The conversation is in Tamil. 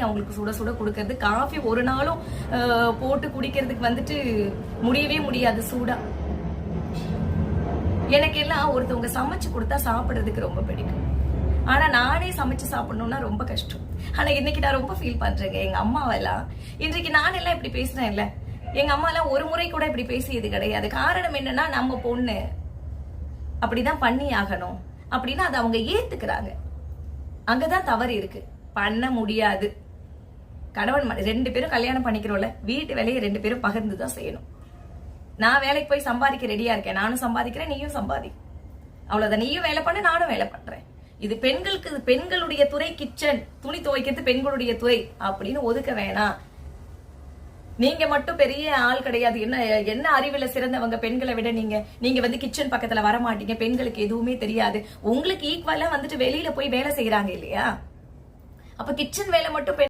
அவங்களுக்கு சுட சுட கொடுக்கறது. காஃபி ஒரு நாளும் போட்டு குடிக்கிறதுக்கு வந்துட்டு முடியவே முடியாது சூடா. எனக்கு எல்லாம் ஒருத்தவங்க சமைச்சு கொடுத்தா சாப்பிடுறதுக்கு ரொம்ப பிடிக்கும். ஆனா நானே சமைச்சு சாப்பிடணும்னா ரொம்ப கஷ்டம். ஆனா இன்னைக்கு நான் ரொம்ப ஃபீல் பண்றேங்க. எங்க அம்மாவெல்லாம் இன்றைக்கு நான் எல்லாம் இப்படி பேசுறேன் இல்ல, எங்க அம்மா எல்லாம் ஒரு முறை கூட இப்படி பேசியது கிடையாது. காரணம் என்னன்னா, நம்ம பொண்ணு அப்படிதான் பண்ணி ஆகணும் அப்படின்னா அதை அவங்க ஏத்துக்கிறாங்க. அங்கதான் தவறு இருக்கு. பண்ண முடியாது. கணவன் 2 பேரும் கல்யாணம் பண்ணிக்கிறோம்ல, வீட்டு வேலையை 2 பேரும் பகிர்ந்துதான் செய்யணும். நான் வேலைக்கு போய் சம்பாதிக்க ரெடியா இருக்கேன், நானும் சம்பாதிக்கிறேன், நீயும் சம்பாதி, அவ்வளவுதான். நீயும் வேலை பண்ண, நானும் வேலை பண்றேன். இது பெண்களுக்கு, பெண்களுடைய துறை கிச்சன், துணி துவைக்கிறது பெண்களுடைய துறை அப்படின்னு ஒதுக்க வேணாம். நீங்க மட்டும் பெரிய ஆள் கிடையாது, என்ன அறிவுல சிறந்தவங்க பெண்களை விட. நீங்க வந்து கிச்சன் பக்கத்துல வர மாட்டீங்க, பெண்களுக்கு எதுவுமே தெரியாது. உங்களுக்கு ஈக்குவலா வந்துட்டு வெளியில போய் வேலை செய்யறாங்க இல்லையா? அப்ப கிச்சன் வேலை மட்டும்